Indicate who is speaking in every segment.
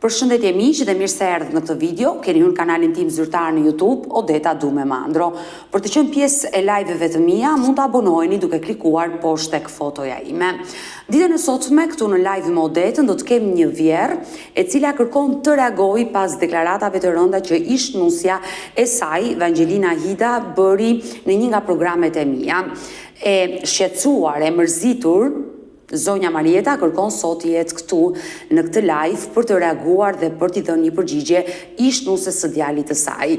Speaker 1: Përshëndetje miq dhe mirë se erdhët në këtë video. Keni hyrë në kanalin tim zyrtar në YouTube, Odeta Dume Mandro. Për të qenë pjesë e live-eve të mia, mund të abonoheni duke klikuar poshtë tek fotoja ime. Ditën e sotme këtu në live me Odetën do të kem një vjerë e cila kërkon të reagojë pas deklaratave të rënda që ish nusja e saj, Evangelina Hida, bëri në një nga programet e mia. E shqetësuar, e mërzitur, Zonja Marieta kërkon sot jetë këtu në këtë live për të reaguar dhe për t'i dhënë një përgjigje ish nusës së djalit të saj.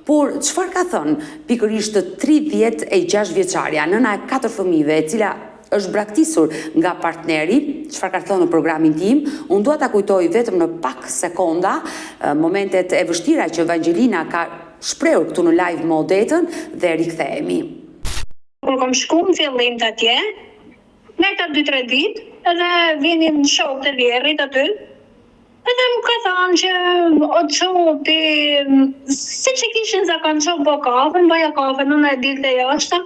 Speaker 1: Por çfarë ka thënë pikërisht të 36 vjeçarja, nëna e 4 fëmijëve, e cila është braktisur nga partneri, çfarë ka thënë në programin tim, unë dua ta kujtoj vetëm në pak sekonda momentet e vështira që Evangelina ka shprehur këtu në live me Odetën dhe rikthehemi.
Speaker 2: Kur kam shkuar në fillim të atje, me ka 2-3 ditë, edhe vinin shok të vjerit aty, edhe më ka thënë që o çopi, si që kishin zakon shok bo kafe, baja kafe, nëna e dilte jashtë,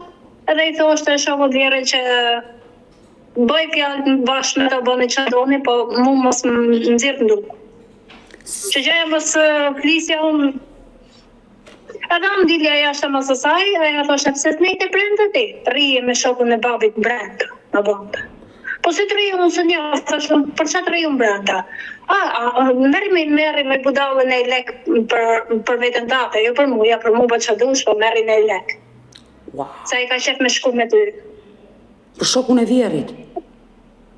Speaker 2: edhe i thoshte shokut vjerit që bëj fjalë bashkë me të bëni që doni, po mu mos më nxirr nduk. Që gjëja mos flisja unë. Edhe më dilja jashtë mos asaj, ajo thoshte pse s'nejte brenda ti, rrije me shokun e babit brenda. Po si të riju nësë një, për që të riju më brenda? Merri me budallën e lek për vetën tate, jo për mu, ja për mu për që dush, po merri me lek.
Speaker 1: Wow.
Speaker 2: Sa i ka shef me shku me ty.
Speaker 1: Për shokun e vjerit?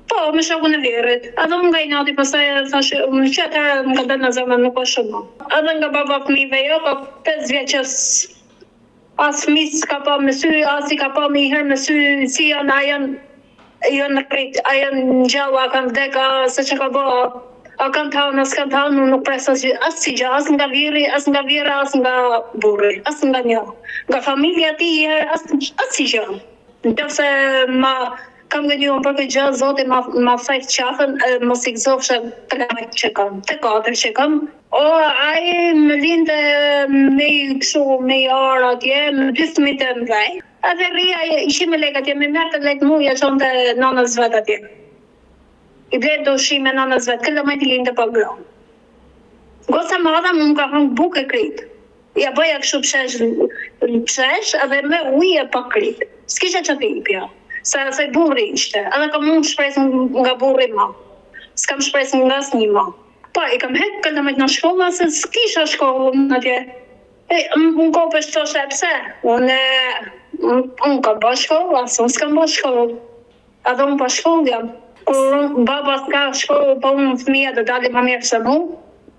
Speaker 2: Po, me shokun e vjerit. Edhe më nga i nati, pasaj thashë, më qëtër më ka dhe në zemë nuk o shumë. Edhe nga baba fëmive, jo, ka 5 vjeqës, as fëmis ka pa me sy, as i ka pa me i herë me sy, si janë në rrit, a janë në gjalla, a kanë vdeka, se që ka bëha, a kanë tanë, as kanë tanë, nuk presë as si gjë, as nga viri, as nga vira, as nga burri, as nga një. Nga familja ti, as si gjë. Ndërse kam gënjuar për këtë gjë, Zoti ma fajt qafën, mos i gëzofshë të kamet që kam, të 4 që kam. Ai më linde me i këshu, me i arë atje, me 2 fëmijë të mëdhej. Edhe rria ishim me lekë atje, me mërë të lekë mu, ja qonë të nanës vetë atje. I blerë do ushime nanës vetë, këllë me t'i linde për gronë. Gosa madha më ka hëngë bukë e kritë. Ja bëja këshu pshesh, edhe me ujë e pa kritë. S'kisha që t'ipja. Se burri ishte, edhe kam unë shpresë nga burri ma. S'kam shpresë nga s'një ma. Pa, i kam hekë këllë me t'na shkolla, se s'kisha shkollën atje. Unë kopë është thoshe pse, unë kam ba shkolla, se unë s'kam ba shkolla. Edhe unë pa shkolla jam. Kur baba s'ka shkolla, pa unë fëmija dhe dali ma mirë se mu,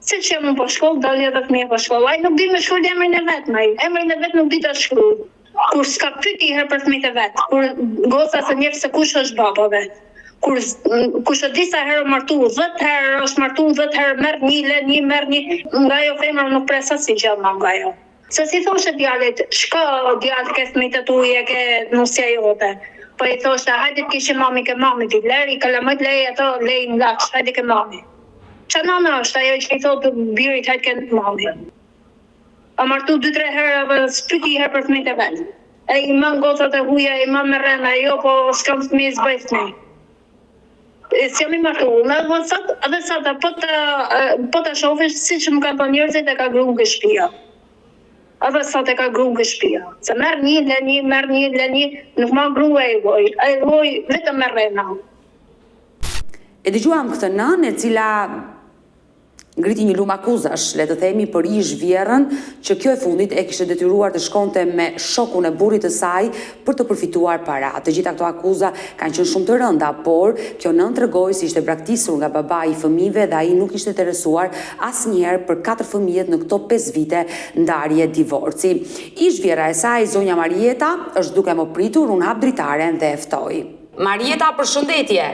Speaker 2: si që jam unë pa shkolla, dali edhe fëmija pa shkolla. Ai nuk di me shkolla emrin e vetë, maj. Emrin e vetë nuk di të shkolla. Kur s'ka pyti herë për fëmijët e vetë, kur goca se njefë se kush është baba vetë, kur kush e di sa herë martu, 10 herë është martu, 10 herë merr një, nga jo femra nuk presa si gjallë nga jo. Se si thoshe djalit, shka djalë ke fëmijët e tuaj ke nusja jote, po i thoshe, hajde t'kishe mami ke mami, ti leri, kalamët lej ato, lej në laksh, hajde ke mami. Qa nana është, ajo që i thotë birit, hajde ke mami. A martu 2-3 herë dhe s'pyti herë për fëmijët e vetë. E i man gocat e huja, i man me rena, jo po s'kam fëmijë s'bëj fëmijë. S'jam i martu, edhe sata, po të shofish si që më ka të njerëzit e ka gru nga shpia. Edhe sata e ka gru nga shpia. Se merë një, nuk ma gru e i voj, vetëm me rena.
Speaker 1: E dëgjuam këtë nënë e cila ngriti një lumë akuzash, le të themi për ish vjerën, që kjo e fundit e kishte detyruar të shkonte me shokun e burrit të saj për të përfituar para. Të gjitha këto akuza kanë qenë shumë të rënda, por kjo nënë tregoi se ishte braktisur nga babai i fëmijëve dhe ai nuk ishte interesuar asnjëherë për 4 fëmijët në këto 5 vite ndarje divorci. Ish vjera e saj, Zonja Marieta, është duke më pritur, unë hap dritaren dhe e ftoj. Marieta, përshëndetje.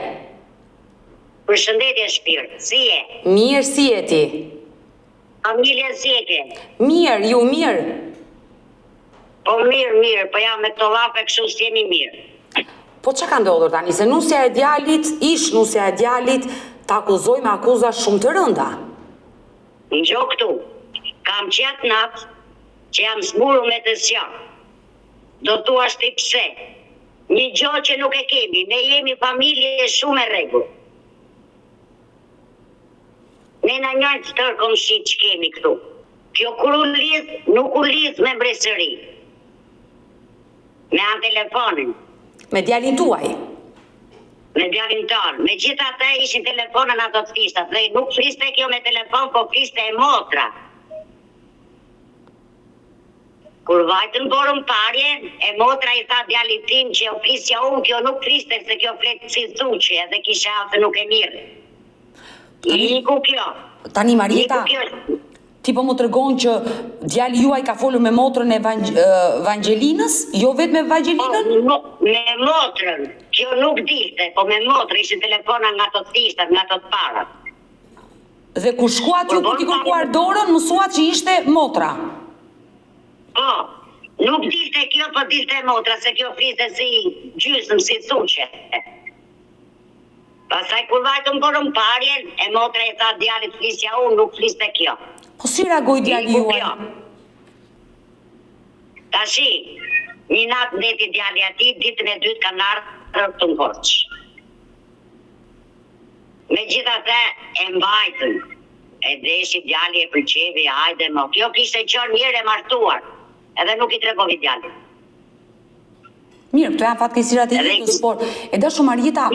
Speaker 3: Përshëndetje shpirt, si je?
Speaker 1: Mirë, si je ti?
Speaker 3: Familje si je ke?
Speaker 1: Mirë, ju mirë?
Speaker 3: Po mirë, po jam me këto lafe kështu s'jemi mirë.
Speaker 1: Po që ka ndodhur tani, se nusja e djalit, ish nusja e djalit, ta akuzoj me akuza shumë të rënda?
Speaker 3: Në gjo këtu, kam qatë natë që jam zburu me të zjarë. Do tu ashtë i pse. Një gjo që nuk e kemi, ne jemi familje shumë e regull. Ne në njërë të tërë komshit që kemi këtu. Kjo kur u lidh, nuk u lidh me mbresëri. Me anë telefonin.
Speaker 1: Me djalin tuaj?
Speaker 3: Me djalin tonë. Me gjitha të ishin telefonën ato të fishtat. Dhe nuk fliste kjo me telefon, po fliste e motra. Kur vajtën borën parje, e motra i tha djalit tim që o flisja unë, kjo nuk fliste se kjo fletë si thuqe, edhe kisha se nuk e mirë. Iku kjo.
Speaker 1: Tani Marieta, ti po më tregon që djali juaj ka folur me motrën e Vangelinës, jo vetë me Vangelinën?
Speaker 3: Me motrën, kjo nuk dilte, po me motrën ishin telefona nga të thishtat, nga të parat.
Speaker 1: Dhe kur shkuat ju kur t'i kërkuar dorën, mësuat që ishte motra?
Speaker 3: Po, nuk dilte kjo, po dilte motra, se kjo fliste si gjysmë, si thuqe. Pasaj kur vajtën borën parjen, e motra i tha djalit flisja unë, nuk fliste kjo.
Speaker 1: Po si reagoj djali juaj?
Speaker 3: Tashi, një natë ndeti djali ati, ditën e dytë kanë ardhur të ngorç. Me gjitha te e mbajtën, e deshi djali e përqevi, hajde mo. Kjo kishte qenë mirë e martuar, edhe nuk i tregovi djali.
Speaker 1: Mirë, këto janë fatkeqësirat e jetës, por e dashur Marieta.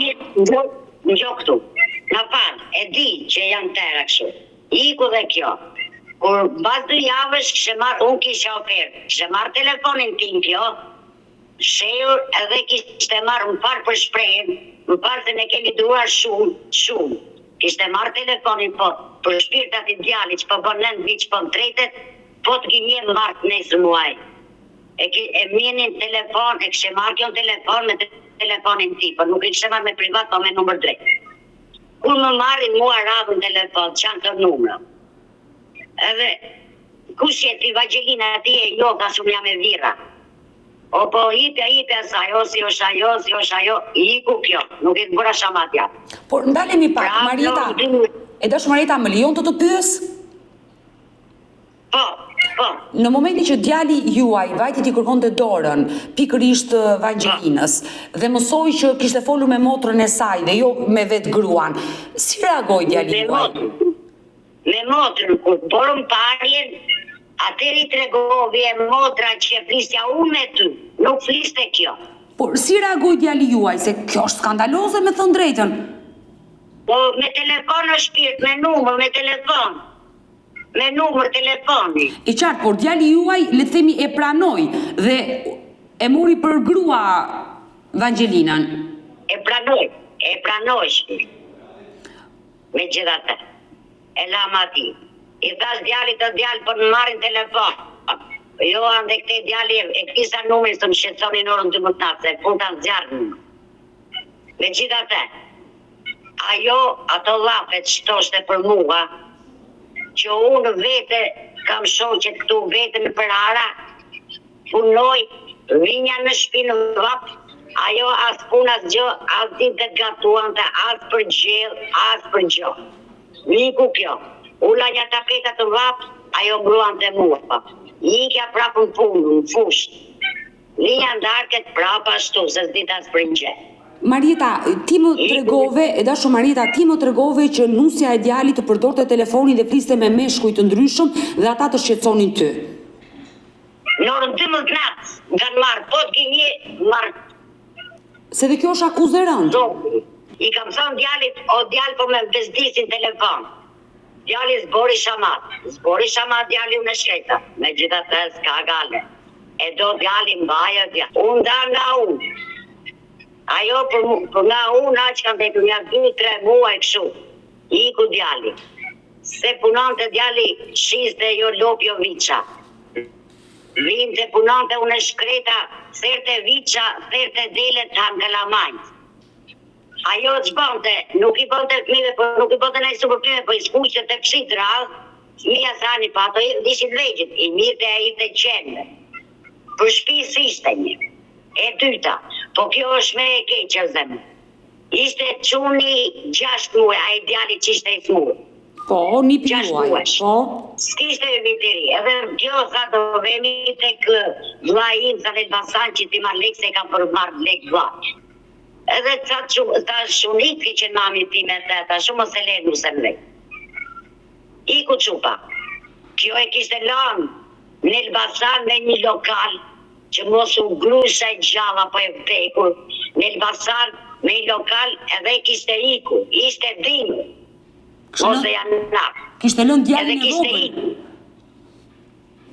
Speaker 3: Ngjo këtu. Na fal, e di që janë tëra kështu. Iku dhe kjo. Kur pas 2 javësh unë kisha ofertë, kishte marrë telefonin tim kjo, shehur edhe kishte marrë më parë për shprehjen, më parë se ne kemi duar shumë. Kishte marrë telefonin po, për shpirtat i djalit që po bën 9 vit që po më tretet, po të gjinje më marrë nesër muaj. E mjenin telefon, e kishte marrë kjo telefon me telefonin ti, po nuk i kishte marrë me privat, po me numër drejt. Kur më marrin mua radhën telefon, çan të numra. Edhe, kush je ti Vangelina ti e jo, ka shumë jam e vira. O po hipja saj, o si është ajo, iku kjo, nuk i të bëra shamatja.
Speaker 1: Por ndalemi pak, Marieta, e dashur Marieta, më lejon të pyes?
Speaker 3: Po.
Speaker 1: Në momentin që djali juaj vajti t'i kërkonte dorën, pikërisht Vangelinës, dhe mësoi që kishte folur me motrën e saj dhe jo me vetë gruan, si reagoi djali juaj?
Speaker 3: Me motrën, kur borën parjen, atëri tregovi e motra që flisja unë me ty, nuk fliste kjo.
Speaker 1: Por si reagoi djali juaj, se kjo është skandaloze me thënë drejtën?
Speaker 3: Po me telefon në shpirt, me numër, me telefon. Me numër telefoni.
Speaker 1: I qartë, por djali juaj, le të themi, e pranoi dhe e mori për grua Vangelinën.
Speaker 3: E pranoi shpirt. Me gjithatë. E lama ti. I thash djalit të djalë për në marrin telefon. Jo, ande këte djali e këtisa numëri së më shqetsonin orën 12 natë, se pun të nëzjarë. Me gjithatë. Ajo, ato lafet shtoshte për mua, që unë vete kam shoqet këtu vete me për ara, punoj, vinja në shpinë vap, ajo as pun as gjë, as ditë të gatuante, as për gjellë, as për gjë. Niku kjo, ula një tapetat të vap, ajo mbruan të mua. Ikja prapë në punë, në fushë. Vinja ndarket prapë ashtu, se s'dita as për një.
Speaker 1: Marieta, ti më tregove, e dashur Marieta, ti më tregove që nusja e djalit të përdorte telefonin dhe fliste me meshkuj të ndryshëm dhe ata të shqetësonin ty.
Speaker 3: Në orën 12 natë, kanë marrë, po të gjinje, marrë.
Speaker 1: Se dhe kjo është akuzë e rëndë.
Speaker 3: I kam thënë djalit, o djalë po me bezdisin telefon. Djali zbori shamat djali unë e shketa, me gjitha të s'ka gale. E do djali mbaja djali, unë da nga unë. Ajo për nga unë aqë kam vetur nga 2-3 muaj këshu. Iku djali. Se punon të djali shiste jo lopjo viqa. Vim të punon të unë shkreta, therte viqa, therte dele të hangalamajt. Ajo të shbonte, nuk i bonte fmive, nuk i bonte nëjë superfmive, po i skuqte të pshit rrallë, mija sani pa, ato dishit vegjit, i mirë të e i të qenë. Për shpis ishte një. E dyta, po kjo është me e keqër zemë. Ishte quni 6 muaj, a i djali që ishte i smurë.
Speaker 1: Po, një pijuaj, po.
Speaker 3: S'kishte e viteri, edhe kjo sa do vemi të kë vlajin sa në Elbasan që ti marrë lekë se ka për marrë lekë vlajë. Edhe ta shumit ki që mami ti me të ta shumë se le nusem lekë. Iku qupa. Kjo e kishte lanë në Elbasan me një lokal që mos u grusha e gjalla po e vdekur. Në Elbasan me një lokal edhe kishte iku. Ishte dhimë. Ose janë nakë.
Speaker 1: Kishte lënë djalin
Speaker 3: Edhe
Speaker 1: e
Speaker 3: kishte
Speaker 1: vogël.
Speaker 3: iku.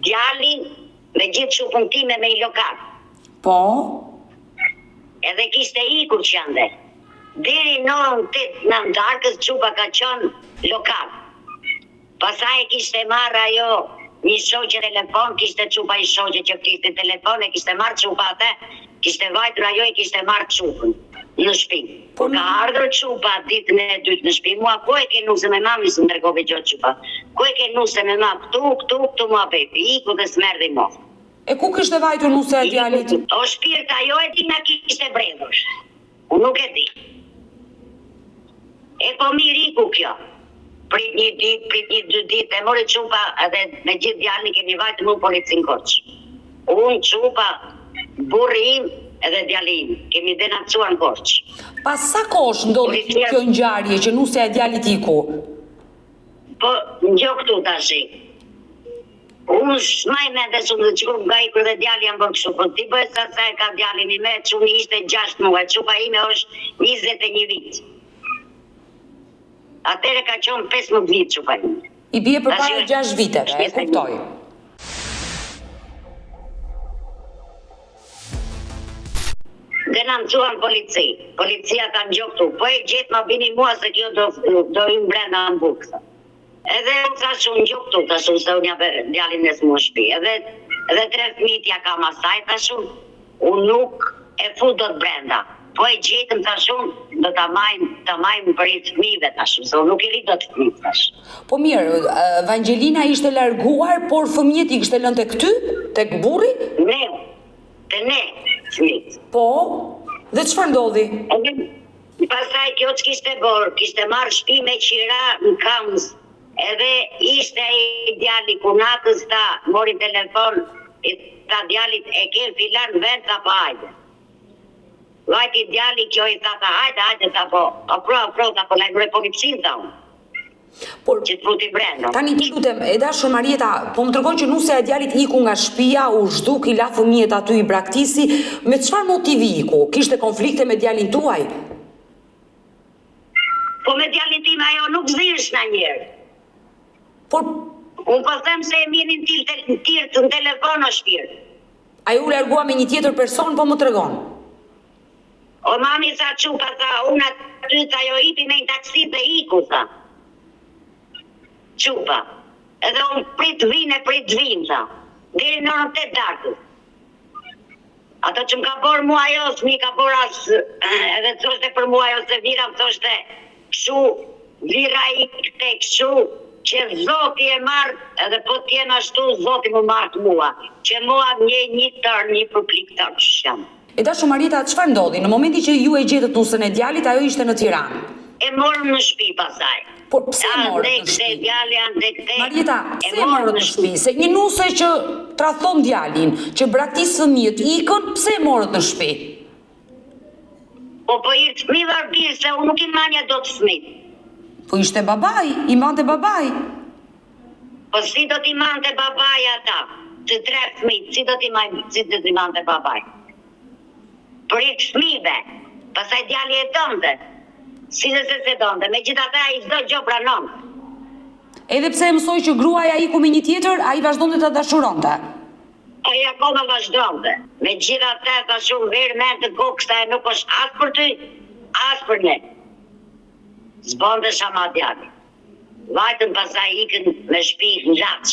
Speaker 3: Djalin me gjithë shupën time me një lokal.
Speaker 1: Po,
Speaker 3: Edhe kishte ikur që janë dhe. Deri në 8-9 darkës qupa ka qënë lokal. Pasaj kishte marrë ajo një shoqe telefon, kishte qupa i shoqe që kishte telefon, e kishte marrë qupa atë, kishte vajtur ajo e kishte marrë qupën në shtëpi. Por ka ardhur qupa ditën e dytë në shtëpi, mua ku e ke nuse me mami së më tregove gjotë qupa. Ku e ke nuse me ma këtu mua beti, iku dhe smerdi mo.
Speaker 1: e ku kishte vajtur nuse e djalit?
Speaker 3: O shpirt ajo e di na kishte bredhur. Unë nuk e di. E po mirë iku kjo. Prit një ditë, prit një 2 ditë, e mori qupa edhe me gjithë djalin kemi vajtë mu policin Korç. Unë qupa, burri im edhe djali im, kemi denakcuar në Korç.
Speaker 1: Pas sa kohësh ndodhi kjo ngjarje që nusja e djalit iku?
Speaker 3: Po, ngjo këtu tashi. Unë s'maj me dhe shumë dhe qëkur nga ikur dhe djali janë bërë kështu, po ti bëhet sa e ka djalin i me, qëni ishte 6 muaj, qupa ime është 21 vit. Atere ka qonë 15 vit qupa ime.
Speaker 1: I bie përpara 6 viteve, e kuptoj.
Speaker 3: Denoncuan polici. Policia ka ngjoktu. Po e gjetë ma bini mua se kjo do im brenda në bukë. Edhe thash unë ngjoktu, thash unë se unë japë djalin e s'mu shtëpi. Edhe 3 fëmijë ja kam asaj, thash unë nuk e fut dot brenda. Po e gjetëm, thash unë, do ta majmë për i fëmijëve, thash unë, se unë nuk i ri dot fëmijë, thash.
Speaker 1: Po mirë, Vangelina ishte larguar, por fëmijët i kishte lënë tek ty, tek burri?
Speaker 3: Ne, fëmijët.
Speaker 1: Po, dhe çfarë ndodhi?
Speaker 3: Pastaj kjo që kishte bërë, kishte marrë shtëpi me qira në Kamës, edhe ishte ai djali kunatës ta, mori telefon, ta djalit e ke filan vend ta pa hajde. Vajti djali kjo i tha ta hajde ta po, ta po lajmëre policin ta unë.
Speaker 1: Por
Speaker 3: Që të futi brenda.
Speaker 1: tani ti lutem, e dashur Marieta, po më tregon që nusja e djalit iku nga shtëpia, u zhduk, i la fëmijët aty i braktisi, me çfarë motivi iku? Kishte konflikte me djalin tuaj?
Speaker 3: Po me djalin tim ajo nuk zirsh na njerë.
Speaker 1: Por
Speaker 3: Unë po them se e mirën tirë të në telefon o shpirt.
Speaker 1: ai u largua me një tjetër person, po më tregon.
Speaker 3: O mami sa qupa, tha, unë aty tha jo ipi me një taksi dhe iku, tha. Qupa. Edhe unë prit vinë, tha. Deri në 8 darkës. Ato që më ka borë mua ajo, s'mi ka borë asë, edhe të thoshte për mua ajo se vira, më thoshte, këshu, vira i këte, këshu, që Zoti e marrë, edhe po t'jen ashtu, Zoti më marrë mua, që mua një tërë, një përplik tërë që sham.
Speaker 1: E dashur Marieta, çfarë ndodhi? Në momentin që ju e gjetët nusën e djalit, ajo ishte në Tiranë.
Speaker 3: E morëm në shtëpi pasaj.
Speaker 1: Por pse e morët në shtëpi? Marieta, pse e morët në shtëpi? Se një nuse që tradhon djalin, që braktis fëmijët, ikën, pse e morët në shtëpi?
Speaker 3: Po i fëmi varbirë, se unë nuk i manja do të fëmi.
Speaker 1: Po ishte babaj, i mante babaj.
Speaker 3: Po si do t'i mante babaj ata? Të 3 fëmi, si do t'i mante babaj? Për i fëmive, pasaj djali e donte. Si dhe se donte, me gjitha ta i çdo gjë pranon.
Speaker 1: Edhe pse e mësoj që gruaja iku me një tjetër, ai vazhdonte ta dashuronte.
Speaker 3: Ai akoma vazhdonte. Me gjitha ta ta shumë verë me të koksta e nuk është as për ty, as për ne. Zbonde shama djali. Vajtën pasaj ikën me shtëpi në Laç.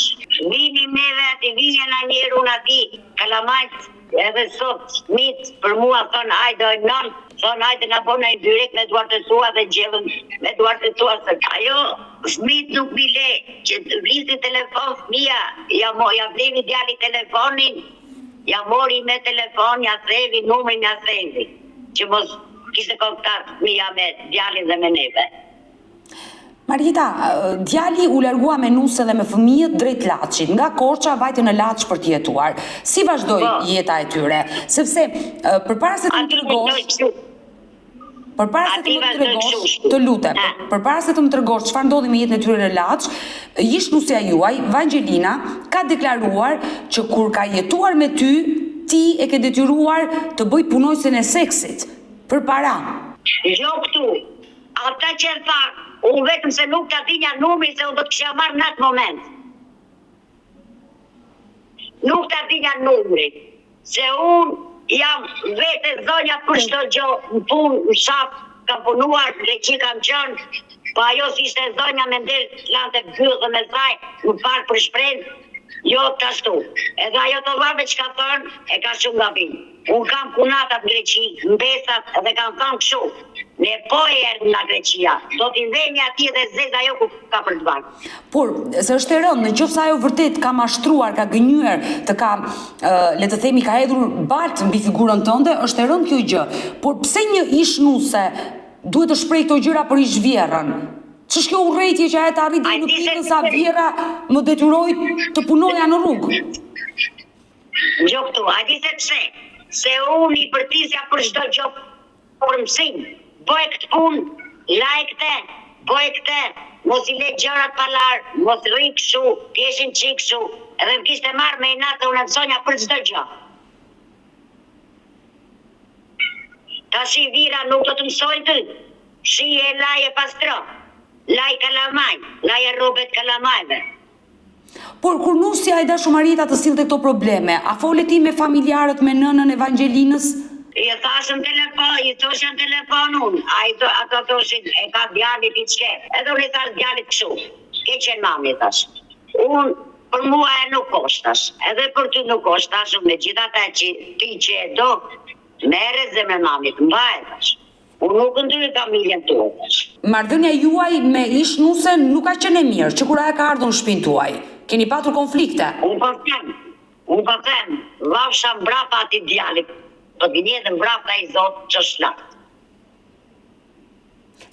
Speaker 3: Vini neve ati, vini na njerë unë ati, kalamajt, edhe sot, mit, për mua thonë, hajde oj non, thonë, hajde nga bona i direkt me duart e tua dhe gjellën me duart e tua, se ajo, smit nuk bile, që të vlisi telefon fëmija, ja vlevi djali telefonin, ja mori me telefon, ja thevi, numrin ja thevi, që mos kishte kontakt fëmija me djalin dhe me neve.
Speaker 1: Marieta, djali u largua me nuse dhe me fëmijët drejt Laçit, nga Korça vajti në Laç për të jetuar. Si vazhdoi jeta e tyre? Sepse përpara se të më tregosh, Përpara se të më tregosh, të lutem, përpara se të më tregosh çfarë ndodhi me jetën e tyre në Laç, ish-nusja juaj, Vangelina, ka deklaruar që kur ka jetuar me ty, ti e ke detyruar të bëj punojësen e seksit. Përpara.
Speaker 3: Jo këtu. Ata që e tha, unë vetëm se nuk ta dinja numri se unë do të kisha marrë në atë moment. Nuk ta dinja numri. Se unë jam vete zonja për çdo gjë, në punë, në shaf, kam punuar, Greqi kam qenë, po ajo si ishte zonja me ndel lante byllë me saj, më falë për shprehje, jo të ashtu. Edhe ajo të varve që ka thënë, e ka shumë gabim. Unë kam punatat në Greqi, në besat, edhe kam thënë kështu. Ne po e erdhëm nga Greqia, do t'i vemi atje dhe zezë ajo ku ka për të bërë.
Speaker 1: Por, se është e rëndë, nëse ajo vërtet ka mashtruar, ka gënyer, të ka, le të themi, ka hedhur baltë mbi figurën tënde, është e rëndë kjo gjë. Por pse një ish-nuse duhet të shpreh këto gjëra për ish-vjerrën? Ç'është kjo urrëtie që ajo të arrit deri në pikën sa vjerra më detyroi të punoja në rrugë?
Speaker 3: Jo këtu, a di se pse? Se unë i përtisja për çdo gjë për mësim. Bëj këtë punë, laj këte, bëj këte, mos i le gjërat palar, mos rri kështu, t'jeshin qik kështu, edhe më kishte marrë me inatë unë mësonja për çdo gjë. Tashi vira nuk do të mësoj ty, shi e laj e pastro, laj kalamaj, laj e robet kalamajve.
Speaker 1: Por kur nusja e dashur Marieta të sillte këto probleme, a fole ti me familjarët, me nënën e Vangelinës?
Speaker 3: I thashën telefon, i thoshën telefon unë, ato thoshin e ka djalit i qke, edhe unë i thash djalit kështu, ke qenë mami thash. Unë për mua e nuk koshtash, edhe për ty nuk koshtash, me gjitha ta që ti që e do, mere zemre mamit, mbaj thash. Unë nuk ndryri familjen tuaj thash.
Speaker 1: Marrëdhënia juaj me ish-nusen nuk ka qenë e mirë, që kur ajo ka ardhur në shtëpinë tuaj. Keni patur konflikte?
Speaker 3: Unë po them, vafsha mbrapa ati djalit. Po gjenjetën mbrapa i Zotë që shlakt.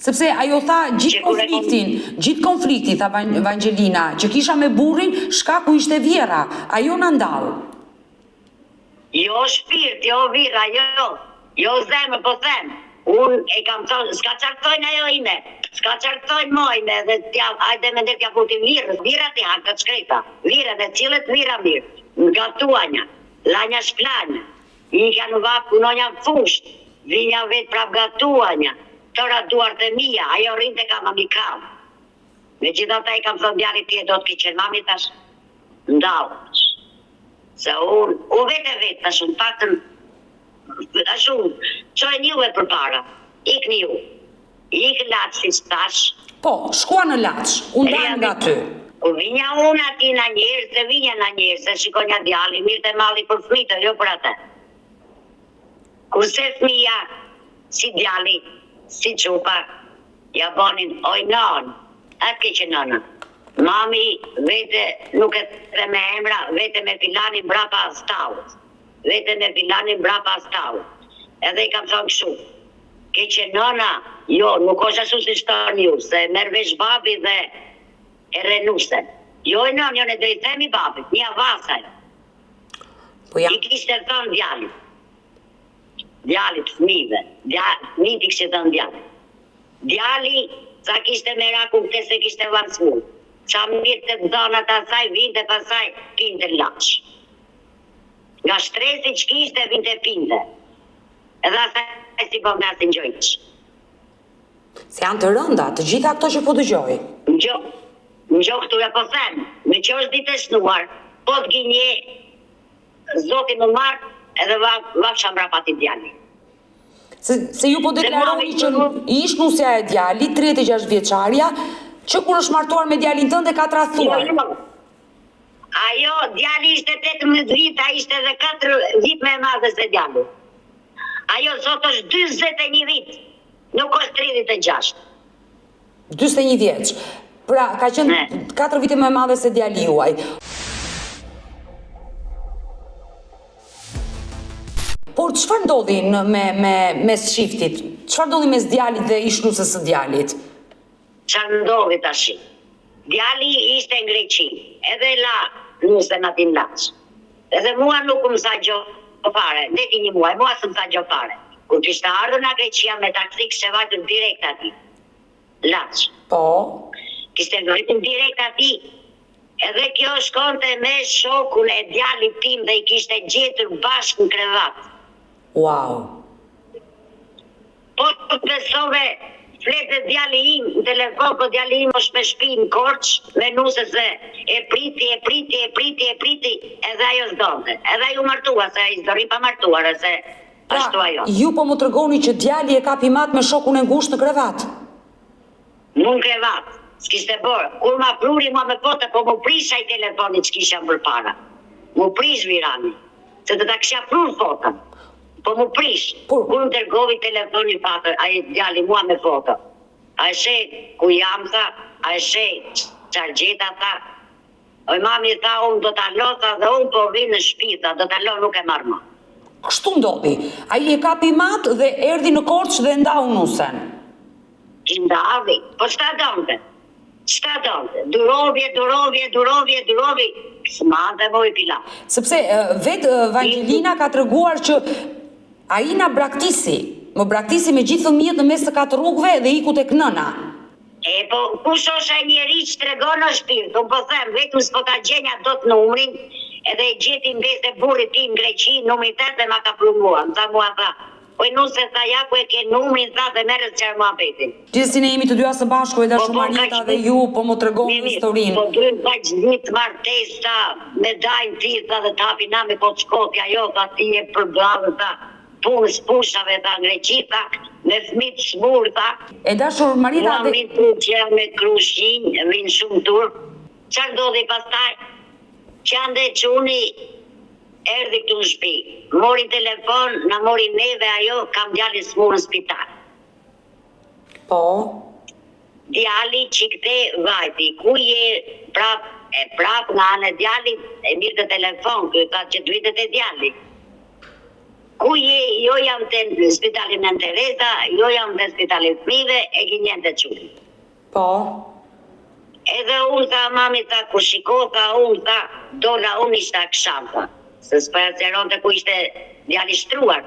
Speaker 1: Sepse ajo tha gjithë konfliktin, tha Vangelina, që kisha me burrin, shkaku ishte vjera, ajo na ndau.
Speaker 3: Jo shpirt, jo vira, jo zemër, po them. Unë e kam thonë, s'ka qartojnë ajo ime, s'ka qartojnë mojme, dhe ajde me ndër t'ja puti virës, virat i hanë të shkreta, vira dhe cilët vira mirë, nga tuanja, lanja shplanja. Ika në vakë punonja në fusht, vinja vetë prap gatuanja, tëra duart e mija, ajo rinte kam amikam. Me gjitha ta i kam thënë djalit tje do t'ki qenë mami tash, ndalë tash. Se unë vetë tash, në faktën, tash unë, qoj njëve për para, ik një, ik Laç si tash. Po,
Speaker 1: shkua në Laç, unë dalë nga ty.
Speaker 3: Vinja unë ati në njerë, se vinja në njerë, se shikon një djali, mirë të mali për fmitë, jo për atë. Kurse fëmija, si djali, si qupa, ja bonin oj nënë, atë ke që nënë. Mami vete nuk e të me emra, vete me filanin brapa stavët. Vete me filanin brapa stavët. Edhe i kam thonë kështu, ke që nëna, jo, nuk është ashtu si shtonë ju, se mervesh babi dhe e renusen. Jo e nënë, jo në drejtemi babit, një avasaj. I kishte thonë djalit. Djalit, fmive, fmi t'i kështë të në djalit. Djali, sa kishte meraku këtë se kishte varsmu. Qa mirë të zonat asaj, vinte pasaj, pinte Laç. Nga shtresi që kishte, vinte pinte. Edhe asaj si po mnasin gjojq.
Speaker 1: Se janë të rënda, të gjitha këto që po dëgjoj.
Speaker 3: Në gjo këtu e po them, me që është ditë e shnuar, po të gjinje, Zoti më marë, edhe vafsha mbrapa ti djali.
Speaker 1: Se ju po deklaroni që ish-nusja e djali, 36 vjeçarja, që kur është martuar me djalin tënde ka tradhtuar.
Speaker 3: Ajo, djali ishte 18 vit, a ishte edhe 4 vit me madhe se djali. Ajo sot është 21 vit, nuk është 36.
Speaker 1: 21 vjeç. Pra, ka qenë 4 vite me madhe se djali juaj. Por çfarë ndodhi mes shiftit? Çfarë ndodhi mes djalit dhe ish-nusës së djalit?
Speaker 3: Çfarë ndodhi tash? Djali ishte në Greqi, edhe la nusën aty në Laç. Edhe mua nuk më sa gjo fare, deti një muaj, mua s'm sa gjo fare. Kur kishte ardhur nga Greqia me taksi, kishte vajtur direkt ati. Laç.
Speaker 1: Po.
Speaker 3: Kishte vajtur direkt ati. Edhe kjo shkonte me shokun e djalit tim dhe i kishte gjetur bashkë në krevat.
Speaker 1: Wow.
Speaker 3: Po të besove, flete djali im në telefon, po djali im është me shpi në Korçë, me nuse se e priti, edhe ajo s'donte. Edhe ajo martua, se i s'dori pa martuar, se ashtu ajo.
Speaker 1: Ju po më tregoni që djali e kapi mat me shokun e ngushtë në krevat?
Speaker 3: Mu në krevat, s'kishte bërë. Kur ma pruri mua me foto, po mu prisha i telefonit që kisha për para. Mu prish virani, se të ta kisha prur foto. Po mu prish, kur më dërgovi telefoni patër, a i djali mua me foto. A e shej ku jam, tha, a e shej qargjeta, tha. Oj mami tha, unë do t'a lo, tha, dhe unë po vi në shtëpi, tha, do t'a lo, nuk e marrë më.
Speaker 1: Kështu ndodhi. Ai e kapi mat dhe erdhi në Korçë dhe ndau nusen.
Speaker 3: I ndavi, po ç'ta donte? Ç'ta donte? Durovi, s'mante moj pila.
Speaker 1: Sepse vetë Vangelina ka treguar që ai na braktisi. Më braktisi me gjithë fëmijët në mes të 4 rrugëve dhe iku tek nëna.
Speaker 3: E po, kush është ai njeri që tregon në shpirt? Unë po them, vetëm s'po ta gjenja dot numrin, edhe e gjeti mbese burrit tim në Greqi, numri 8 dhe ma ka pru mua. Më tha mua, tha, oj nuse, tha, ja ku e ke numrin, tha, dhe merret qërë muhabetin.
Speaker 1: Gjithsesi ne jemi të dyja së bashku, e dashur Marieta dhe ju, po më tregoni historinë.
Speaker 3: Po duhet baq ditë martesa, me dajnë ti, tha, dhe tapi na me po shkotja, jo, tha, ti e përblavë, tha, punës pushave, tha, në Greqi, tha, me fmit shmur, tha.
Speaker 1: E dashur Marieta dhe...
Speaker 3: Mua mitë që me krushin, vinë shumë tur. Çfarë ndodhi pastaj? Që ande quni erdi këtu në shtëpi. Mori telefon, na mori neve ajo, kam djali smur në spital.
Speaker 1: Po.
Speaker 3: Djali që këte vajti, ku je prap nga anë e djalit, e mirë të telefon, kjo ta që të vitet e djali. Ku je, jo jam të spitalin në Tereza, jo jam të spitalin fëmijëve, e gjenjen të quni.
Speaker 1: Po.
Speaker 3: Edhe unë tha, mami tha, ku shiko, tha, unë tha, dola unë ishte aksham, tha, se s'përceron të ku ishte djali shtruar.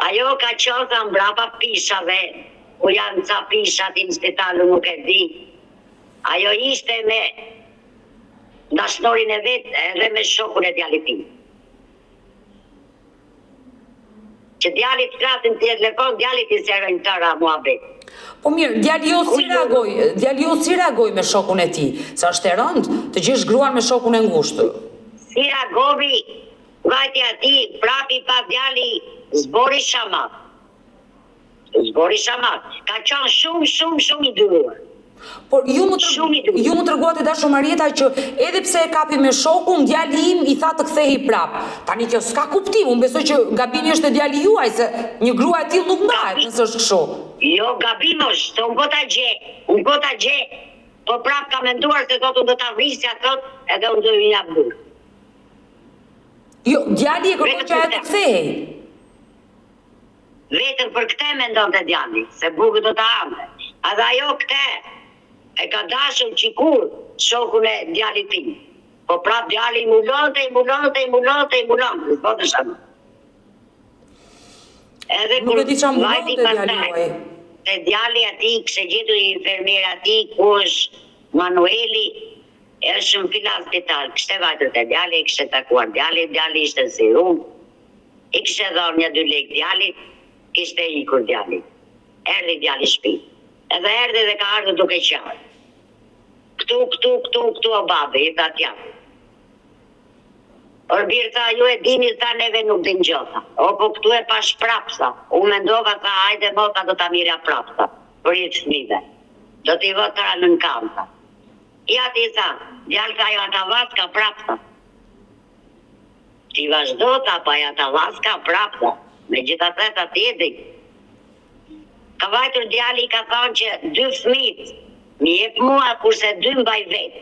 Speaker 3: Ajo ka qenë, tha, mbrapa pishave, ku janë ca pishat në spitalu nuk e di. Ajo ishte me dashnorin e vetë edhe me shokun e djalit tim. Që djalit krasin të telefon, djalit i serojnë tëra muhabet.
Speaker 1: Po mirë, djali jo si reagoj me shokun e tij, sa është e rëndë të gjesh gruan me shokun e ngushtë.
Speaker 3: Si reagovi, vajti ati, prapi pa djali, zbori shamat. Ka qenë shumë i dyruar.
Speaker 1: Por ju më treguat e dashur Marieta që edhe pse e kapi me shokun, djali im i tha të kthehej prap. Tani kjo s'ka kuptim, unë besoj që gabimi është e djali juaj, se një grua e tillë nuk ndahet nëse është kështu.
Speaker 3: Jo, gabim është, se unë go ta gje, po prap ka menduar se thotë unë do ta vrisja thot, edhe unë do i jap burr.
Speaker 1: Jo, djali e kërkoi që ajo të kthehej.
Speaker 3: Vetëm për këtë mendonte djali, se burri do ta hante. Edhe ajo këtë e ka dashur qikur shokun e djalit tim. Po prap djali i mulonte, s'po të shamë.
Speaker 1: Nuk e di qa mulonte djali juaj.
Speaker 3: Se djali ati, kështë gjetur i infermier ati, ku është Manueli, është në fila spital. Kështë e vajtur të djali, kështë e takuar djali ishte si unë. I kështë e dhorë 1-2 lek djali, kështë e ikur djali. Erdi djali shpi. Edhe erdi dhe ka ardhur duke qarë. Këtu o babe, i tha t'jam. Orbir tha, ju e dini, tha, neve nuk din gjotha. O, po këtu e pa shprap, tha. Unë mendova, tha, hajde mota do t'a mirja prap, tha. Për i të fmive. Do t'i vë tëra në kam, tha. Ja ti, tha, djallë ka jo ata vaska prap, tha. Ti vazhdo, tha, pa jo ata vaska prap, tha. Me gjitha theta t'jedi. Ka vajtur djali, ka thonë që 2 fmit mi jep mua kurse 2 mbaj vetë.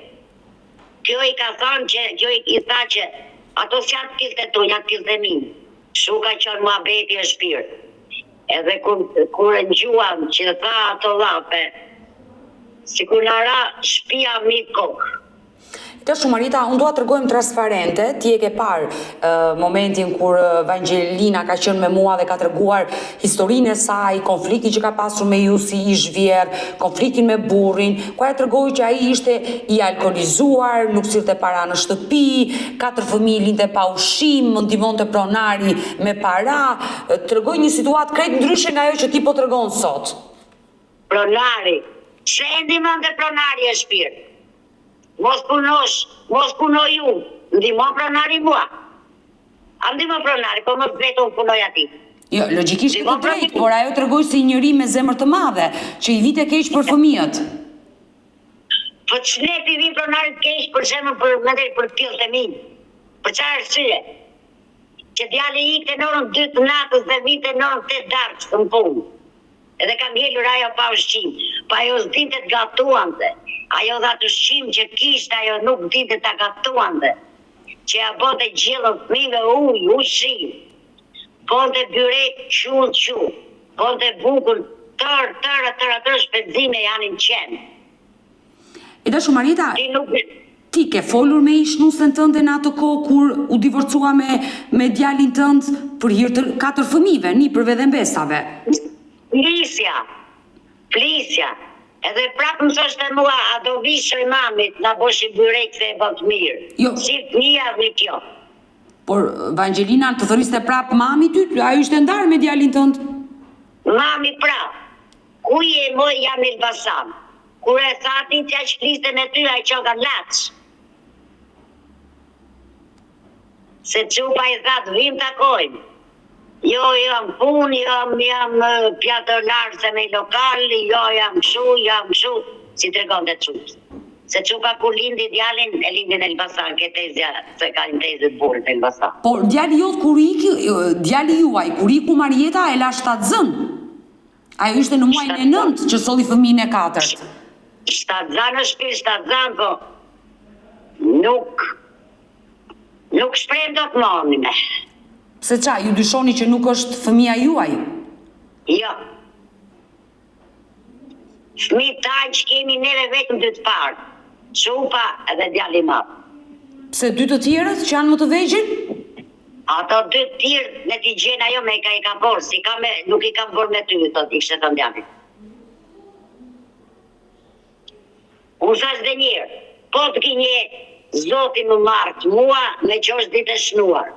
Speaker 3: Kjo i ka thonë që, i tha që ato s'janë t'kilte tu, janë t'kilte minë. Shu ka qënë mua beti e shpirë. Edhe kur e ngjuam që tha ato lape, si kur nara shpia mi kokë.
Speaker 1: Tash Marita, unë dua të rregojmë transparente, ti e ke parë momentin kur Vangelina ka qenë me mua dhe ka treguar historinë e saj, konfliktin që ka pasur me ju si i zhvjerr, konfliktin me burrin, ku ajo tregoi që ai ishte i alkolizuar, nuk sillte para në shtëpi, 4 fëmijë linte pa ushqim, më ndihmonte pronari me para, tregoi një situatë krejt ndryshe nga ajo që ti po tregon sot.
Speaker 3: Pronari, se ndihmonte pronari e shpirt. Mos punoj ju, ndihmon pronari mua. A ndihmon pronari, po mos vetë unë punoj ati.
Speaker 1: Jo, logjikisht e drejt, por ajo tregoi si njëri me zemër të madhe, që i vite keq për fëmijët.
Speaker 3: Po ç'net i vi pronarit keq për zemër për fillët e mi. Për çfarë arsye? Që djali ikte në orën 2 të natës dhe vinte në orën 8 darkë në punë. Edhe ka ngelur ajo pa ushqim, pa ajo s'dinte të gatuante. Ajo dha të ushqim që kishte, ajo nuk dinte ta gatuante. Që ja bote gjellën fëmijëve ujë, ushqim. Ponte byrek qu, ponte bukur tërë shpenzime janë në qenë.
Speaker 1: E dashu Marita, ti ke folur me ishnusen tënde në atë kohë kur u divorcua me djalin tënd për hir të 4 fëmijëve, nipërve dhe mbesave?
Speaker 3: Flisja. Edhe prapë më thoshte mua, a do vishoj mamit, na boshi byrek se e bot mirë.
Speaker 1: Jo.
Speaker 3: Si fëmija dhe kjo.
Speaker 1: Por Vangelina të thëriste prapë mami ty, ajo ishte ndarë me djalin tënd?
Speaker 3: Mami prapë. Ku je moj jam Elbasan. Kur e thati që aq fliste me ty, a i qoka laqë. Se qupa i thatë, vim takojmë. Jo, jam punë, jam pjatër lartë me lokali, jo, jam shu, si tregon të qupë. Se qupa kur lindi djalin, e lindi në Elbasan, ke tezja, se ka një tezë të burë të Elbasan.
Speaker 1: Por djali juaj, kur iku Marieta, e la 7 zënë. Ajo ishte në muajin e 9 që solli fëmijën e 4.
Speaker 3: 7 zënë është shpirë, 7 zënë, po nuk shprem do të mamime.
Speaker 1: Se qa, ju dyshoni që nuk është fëmija juaj?
Speaker 3: Jo. Fëmi taj që kemi neve vetëm 2 të parë. Qupa edhe djali madh.
Speaker 1: Pse 2 të tjerët që janë më të vegjël?
Speaker 3: Ato 2 të tjerë me t'i gjenë ajo me i ka borë, nuk i kam borë me ty, thot, i kështë të ndjali. Unë thash dhe njërë, po të ki një zoti më martë mua me që është ditë e shnuar.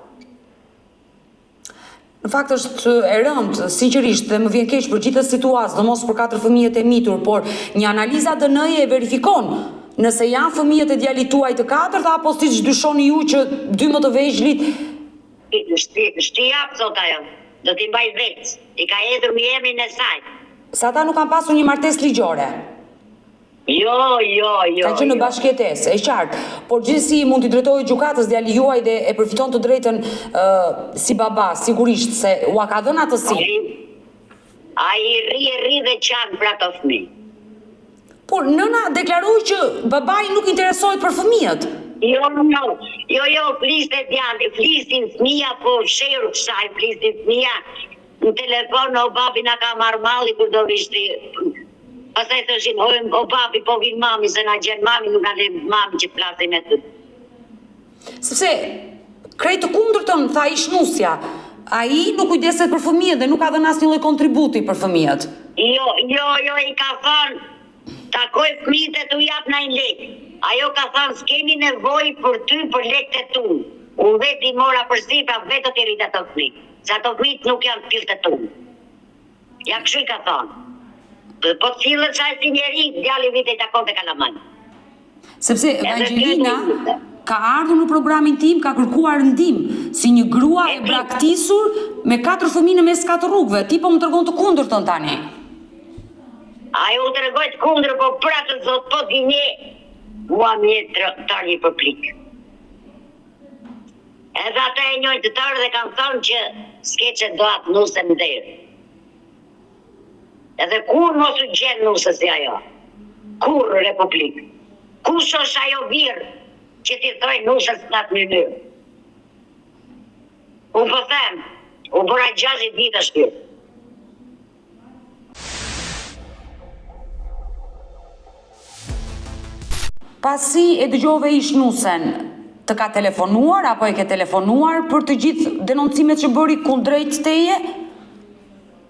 Speaker 1: Në fakt është e rëndë, sinqerisht, dhe më vjen keq për gjithë situatën, domos për 4 fëmijët e mitur, por një analiza DNA-je e verifikon nëse janë fëmijët e djalit tuaj të 4 apo siç dyshoni ju që 2 më të vegjëlit.
Speaker 3: Shti japë, thot ajo, do t'i mbaj vetë, i ka hedhur mi emrin e saj.
Speaker 1: Se ata nuk kanë pasur një martesë ligjore.
Speaker 3: Jo.
Speaker 1: Ka qenë në bashkëjetesë, e qartë, por gjithsesi mund t'i drejtojë gjykatës djali juaj dhe e përfiton të drejtën si baba, sigurisht se ua ka dhënë atësi.
Speaker 3: Ai rri dhe qanë për ato fëmijë.
Speaker 1: Por nëna deklaroi që babai nuk interesohet për fëmijët.
Speaker 3: Jo, fliste djali, flistin fëmija, po sheru kësaj, flistin fëmija, në telefon, o babi na ka marrë malli kur do vishti. Pastaj thoshin, o babi, po vinë mami, se na gjenë mami, nuk kanë mami që plasin me të.
Speaker 1: Sepse, krejt të kundërtën, tha ishnusja, ai nuk kujdeset për fëmijët dhe nuk ka dhënë asnjë lloj kontributi për fëmijët.
Speaker 3: Jo, i ka thënë, takoj fëmijët e tu jap 9 lekë. Ajo ka thënë, s'kemi nevojë për ty për lekët e tu. Unë vetë i mora për si, pra vetë të rritë ato fëmijë. Se ato fëmijët nuk janë fillët e tu. Ja kështu i ka thënë. Po të cilët qaj si njeri, djali vite i takon të Kalamaj.
Speaker 1: Sepse Vangelina ka ardhur në programin tim, ka kërkuar ndihmë si një grua e braktisur me 4 fëmijë në mes 4 rrugëve. Ti po më tregon të kundërtën tani.
Speaker 3: Ajo u tregoj të kundër, po pra të zot, po t'gjinje, mua mjetë tarje për plikë. Edhe ata e njojnë të tërë dhe kanë thonë që s'ke që do atë nuse më derë. Edhe kur mos u gjenë nuse si ajo? Kur Republikë? Kush është ajo virë që ti thoi nusës në atë mënyrë? Unë po them, u bëra 60 vite shpirë.
Speaker 1: Pasi e dëgjove ishnusen, të ka telefonuar apo e ke telefonuar për të gjithë denoncimet që bëri kundrejt teje?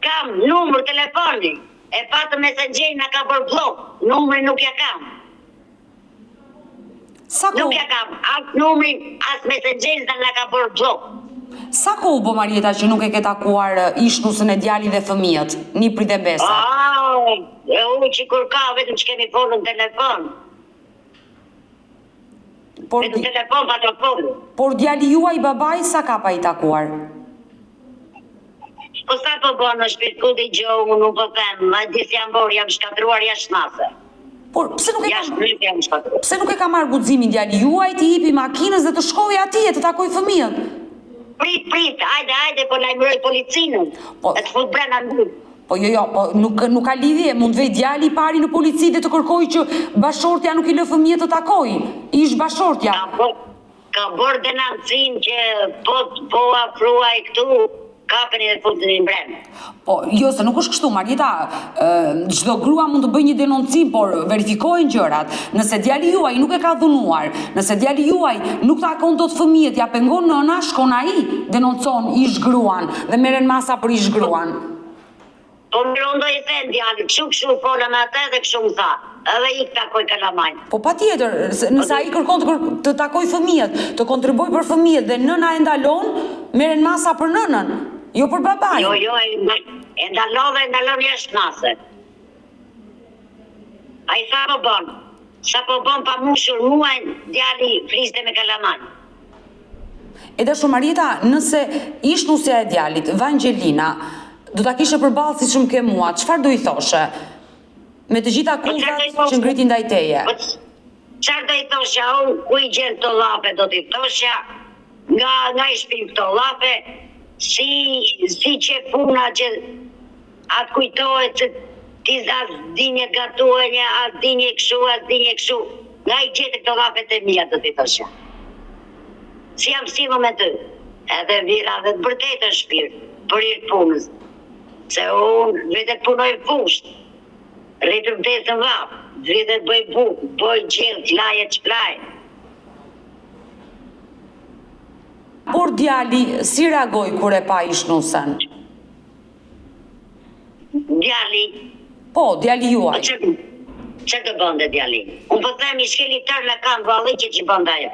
Speaker 3: Kam numër telefoni, e patë mesengjerin na ka bërë blok, numri nuk ja kam. Nuk ja kam, as numrin, as mesengjerin na ka bërë blok.
Speaker 1: Sa kohë bo Marieta që nuk e ke takuar ishnusën e djali dhe fëmijët, një prit e besa?
Speaker 3: U që kur ka, vetëm që kemi folën telefon. Vetëm telefon pa të folën.
Speaker 1: Por djali juaj babaj sa ka pa i takuar?
Speaker 3: Po sa po bo në shpirt ku t'i gjohë, nuk po them, ma disë jam borë, jam shkatruar jashtë nase.
Speaker 1: Por pse nuk e ka marrë guximin djali juaj të jipi makinës dhe të shkojë atje të takoj fëmijët?
Speaker 3: Prit, hajde, po lajmëroj policinën, e të fut brenda ndu.
Speaker 1: Po nuk ka lidhje, mund vej djali pari në polici dhe të kërkoj që bashortja nuk i lë fëmijët të takoj, ish bashortja.
Speaker 3: Ka bërë denancin që po afruaj këtu, kapën e futën i mbrem.
Speaker 1: Po, jo, se nuk është kështu, Marieta, çdo grua mund të bëj një denoncim, por verifikojnë gjërat. Nëse djali juaj nuk e ka dhunuar, nëse djali juaj nuk takon dot fëmijët, ja pengon nëna, shkon ai, denoncon ish gruan dhe merren masa për ish gruan.
Speaker 3: Po më rondoj e thënë djali, kështu folën atë dhe kështu më tha, edhe i takoj kalamajnë.
Speaker 1: Po patjetër, nëse ai kërkon të takoj fëmijët, të kontriboj për fëmijët dhe nëna e ndalon, merren masa për nënën. Jo për babaj.
Speaker 3: Jo, e ndalon jashtë nase. A i sa po bon pa mushur muajnë, djali fliste me kalaman.
Speaker 1: E dashu Marieta, nëse ishnusja e djalit, Vangelina, do ta kishe përballë siç më ke mua, çfarë do i thoshe? Me të gjitha akuzat që ngritin ndaj teje.
Speaker 3: Çfarë do i thosha, ku i gjen këto llape, do t'i thosha, nga i shpim këto llape, si që puna që atë kujtohet që ti as dinje gatuenja, as dinje këshu, nga i gjetë këto llapet e mija, do t'i thosha. Si jam sivo me të, edhe vira dhe të bërtet e shpirt, për i punës, se unë vetë punoj fusht, rritëm të esën vapë, vetë bëj bukë, bëj gjellë, qlaje, qplaj.
Speaker 1: Por djali, si reagoj kur e pa ishnusen?
Speaker 3: Djali?
Speaker 1: Po, djali juaj.
Speaker 3: Që të bënde djali? Unë po themi shkeli tërë në kanë vali që bënda jo.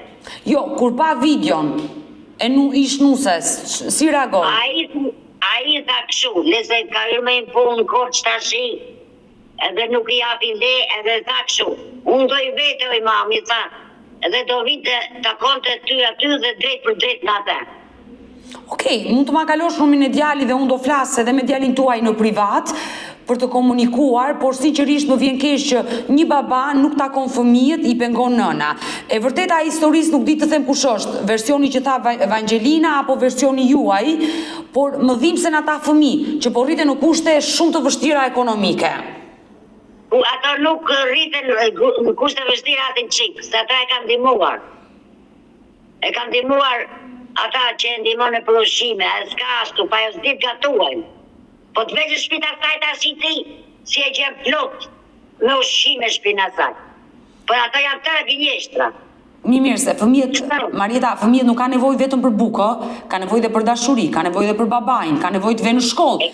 Speaker 1: Jo, kur pa videon e ishnuses, si reagoj?
Speaker 3: A i tha këshu, lese ka yrme në punë kohë që ta shi, edhe nuk i apin dhe, edhe tha këshu. Unë doj vete o imam, i tha, edhe do vite të konte ty aty dhe drejt për drejt në atë.
Speaker 1: Okej, mund të ma kalosh numrin e djali dhe unë do flasë edhe me djalin tuaj në privat për të komunikuar, por sinqerisht më vjen keq që një baba nuk takon fëmijët, i pengon nëna. E vërteta e historisë nuk di të them kush është, versioni që tha Vangelina apo versioni juaj, por më dhimbse se ata fëmijë që po rriten në kushte shumë të vështira ekonomike.
Speaker 3: Ato nuk rriten në kushte vështira atë në qikë, se ata e kanë ndihmuar. E kanë ndihmuar ata që e ndihmon e përushime, e s'ka ashtu, pa jo s'dit gatuajnë. Po të veçë shpita saj të ashtë ti, si e gjem plot me ushqime shpina saj. Por ata janë tërë gënjeshtra.
Speaker 1: Mirë se, fëmijët, Marieta, fëmijët nuk ka nevojë vetëm për bukë, ka nevojë dhe për dashuri, ka nevojë dhe për babajnë, ka nevojë të venë në shkollë.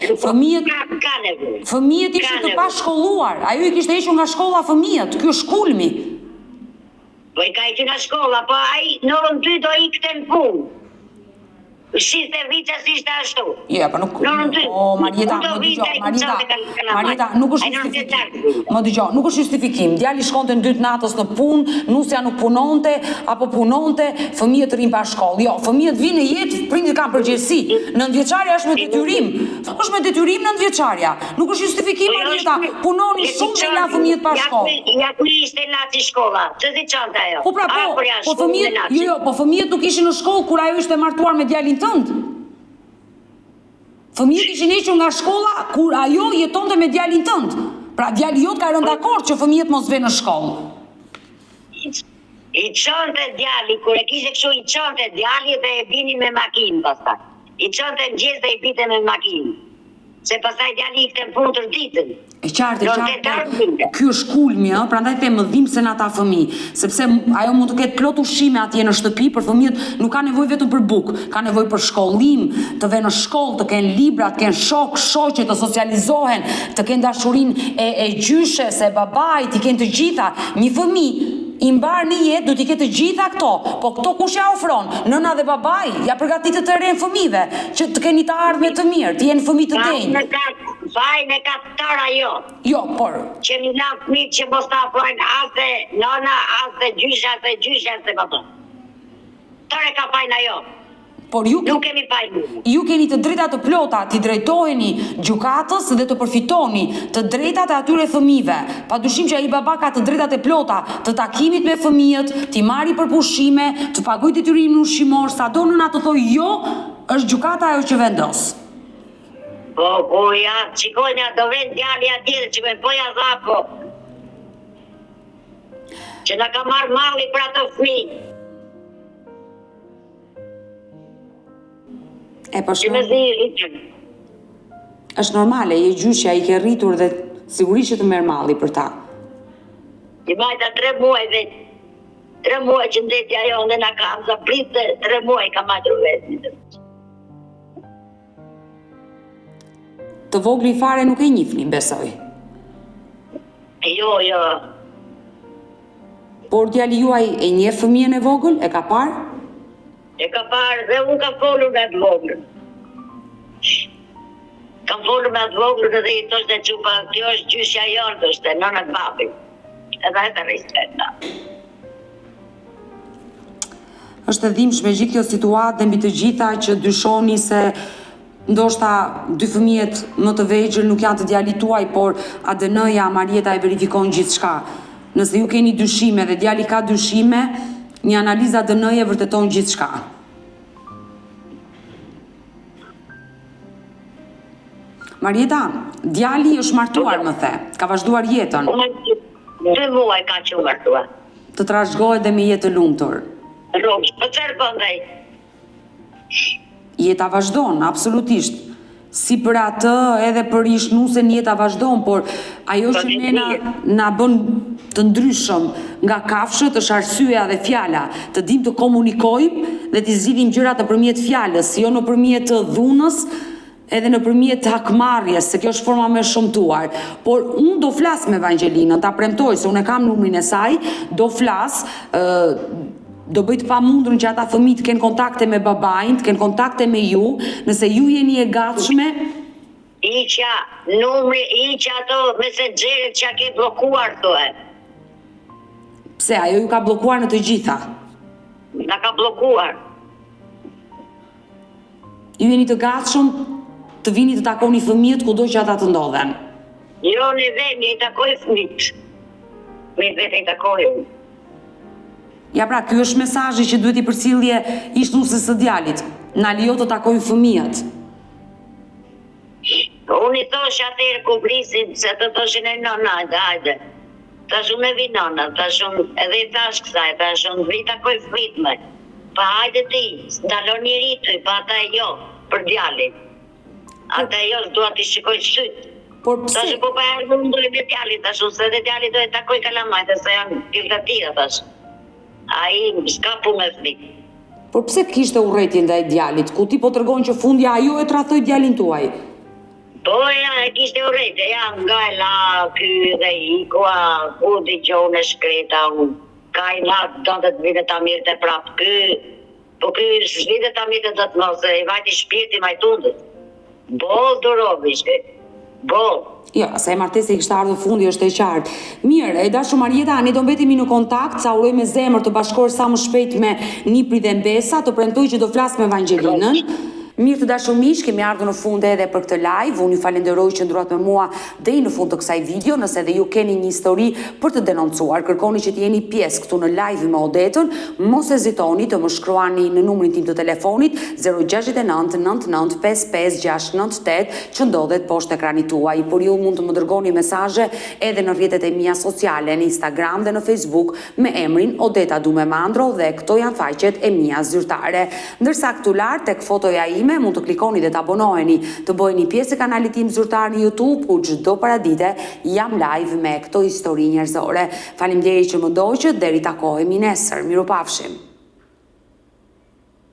Speaker 1: Fëmijët ishin të pashkolluar, ajo i kishte hequr nga shkolla fëmijët, ky është kulmi.
Speaker 3: Po i ka hequr nga shkolla, po ai në orën 2 do ikte në punë. Shiste vica si ishte ashtu.
Speaker 1: Jo, pa nuk... Marieta, nuk është justifikim. Më dëgjoj, nuk është justifikim. Djali shkonte në 2 natës në punë, nusja nuk punonte, apo punonte, fëmijët rrin pa shkollë. Jo, fëmijët vinë në jetë, prindërit kanë përgjegjësi. 9-vjeçarja është me detyrim. Është me detyrim 9-vjeçarja. Nuk është justifikim, Marieta. Punoni shumë dhe la fëmijët pa shkollë.
Speaker 3: Ja ku ishte laci shkolla. Ç'si çanta ajo?
Speaker 1: Po pra po fëmijët nuk ishin në shkollë kur ajo ishte martuar me djalin tënd. Fëmijët ishin hequr nga shkolla kur ajo jetonte me djalin tënd. Pra djali jot ka rënë dakord që fëmijët mos vënë në shkollë.
Speaker 3: I çonte djali, kur e kishte kështu i çonte djali dhe e bini me makinë pastaj. I çonte mëngjes dhe i bite me makinë. Se pastaj djali ikte në punë tër ditën.
Speaker 1: E qartë, ky është kulmi, prandaj them më dhimbë se në ata fëmijë, sepse ajo mund të ketë plot ushqime atje në shtëpi, për fëmijët nuk ka nevojë vetëm për bukë, ka nevojë për shkollim, të vënë në shkollë, të kenë libra, të kenë shok, shoqe, të socializohen, të kenë dashurinë e gjyshes, e babait, të kenë të gjitha. Një fëmijë i mbar në jetë do t'i ketë të gjitha këto, po këto kush ja ofron? Nëna dhe babai, ja përgatitet të rinë fëmijëve, që të keni të ardhme të mirë, të jenë fëmijë të denjë.
Speaker 3: Vajnë e ka tëra jo.
Speaker 1: Jo, por...
Speaker 3: Që mi lanë fëmijë që mos ta afrojnë asë nëna, asë gjyshe, asë baba. Tëre ka fajnë ajo.
Speaker 1: Por ju
Speaker 3: kemi fajnë.
Speaker 1: Ju keni të drejta të plota, t'i drejtojeni gjykatës dhe të përfitoni të drejtat e atyre fëmijëve. Padyshim që ai baba ka të drejtat e plota të takimit me fëmijët, t'i marri për pushime, të pagojë detyrimin ushqimor, sado nëna të thojë jo, është gjykata ajo që vendos.
Speaker 3: Po ja, qikojnë do vend djali atjere, qikojnë po ja zako. Që na ka marrë malli për ato fëmijë.
Speaker 1: Është normale, je gjyshja, i ke rritur dhe sigurisht që të merr malli për ta.
Speaker 3: I majta 3 muaj vetë. 3 muaj që ndetja jo dhe na ka za pritë, 3 muaj ka majtur vetë.
Speaker 1: Të vogli fare nuk e njihni, besoj.
Speaker 3: Jo.
Speaker 1: Por djali juaj e njeh fëmijën e vogël, e ka parë?
Speaker 3: E ka parë dhe unë ka folur me atë voglën. Kam folur me atë voglën dhe i thoshte qupa, kjo është gjyshja jonë, thoshte, nëna të babit. Edhe e të rispetta.
Speaker 1: Është e dhimbshme gjithë kjo situatë dhe mbi të gjitha që dyshoni se ndoshta 2 fëmijët më të vegjël nuk janë të djalit tuaj, por ADN-ja, Marieta e verifikon gjithçka. Nëse ju keni dyshime dhe djali ka dyshime, një analiza ADN-je vërteton gjithçka. Marieta, djali është martuar, më the, ka vazhduar jetën.
Speaker 3: 2 muaj ka që martuar.
Speaker 1: Të trashëgohet dhe me jetë të lumtur.
Speaker 3: Rrugë, po çfarë bëndaj?
Speaker 1: Jeta vazhdon, absolutisht. Si për atë edhe për ishnusen jeta vazhdon, por ajo që ne na bën të ndryshëm nga kafshët është arsyeja dhe fjala, të dim të komunikojmë dhe të zgjidhim gjërat nëpërmjet fjalës, jo nëpërmjet dhunës, edhe nëpërmjet hakmarrjes, se kjo është forma më e shëmtuar. Por unë do flas me Evangelinën, ta premtoj se unë kam numrin e saj, do flas, do bëjt pa mundrën që ata fëmijë të kenë kontakte me babain, të kenë kontakte me ju, nëse ju jeni e gatshme.
Speaker 3: Iqa ato mesengjerit që ke blokuar, thoe.
Speaker 1: Pse, ajo ju ka blokuar në të gjitha?
Speaker 3: Na ka blokuar.
Speaker 1: Ju jeni të gatshëm të vini të takoni fëmijët kudo që ata të ndodhen?
Speaker 3: Jo, në veni i takoj fëmijët. Me vetë i takoj.
Speaker 1: Ja pra, ky është mesazhi që duhet i përcjellje ishnuses së djalit. Na lejo të takojnë fëmijët.
Speaker 3: Unë i thosh atëherë ku vrisin, se të thoshin e nona, hajde. Tash unë e vi nona, tash unë edhe i thash kësaj, tash unë vi takoj fëmijët me. Pa hajde ti, ndalon një rituj, pa ata e jo, për djalin. Ata e jo, duat i shikoj sytë.
Speaker 1: Por pse?
Speaker 3: Tash po pa erdhë më dojë me djalin, tash unë se dhe djalin do e takoj kalamajt, se janë tilta tira tash. A i s'ka punë me fëmijë.
Speaker 1: Por pse kishte urrëti ndaj djalit? Ku ti po tregon që fundja ajo e tradhoi djalin tuaj?
Speaker 3: Po ja, e kishte urrëti, ja, nga e la, ky dhe ikua, ku t'i gjohën e shkreta, ka i matë, do të vite ta mirë të prapë, po ky s'vite ta mirë të të mos, i vajti shpirti majtundët. Bol durovishte, bol.
Speaker 1: Jo, se e martesa i kishte ardhur fundi është e qartë. Mirë, e dashur Marieta, ne do mbetemi në kontakt, sa uroj me zemër të bashkohesh sa më shpejt me Nipri dhe Mbesa, të premtoj që do flas me Evangelinën. Mirë të dashur miq, kemi ardhur në fund edhe për këtë live. Unë ju falenderoj që ndruat me mua deri në fund të kësaj video. Nëse edhe ju keni një histori për të denoncuar, kërkoni që të jeni pjesë këtu në live me Odetën, mos hezitoni të më shkruani në numrin tim të telefonit 069 99 55 698 që ndodhet poshtë ekranit tuaj. Por ju mund të më dërgoni mesazhe edhe në rrjetet e mia sociale, në Instagram dhe në Facebook me emrin Odeta Dume Mandro dhe këto janë faqet e mia zyrtare. Ndërsa këtu lart tek fotoja ime ime, mund të klikoni dhe të abonoheni, të bëheni pjesë e kanalit tim zyrtar në YouTube, ku çdo paradite jam live me këto histori njerëzore. Faleminderit që më ndoqët, deri takohemi nesër. Mirupafshim.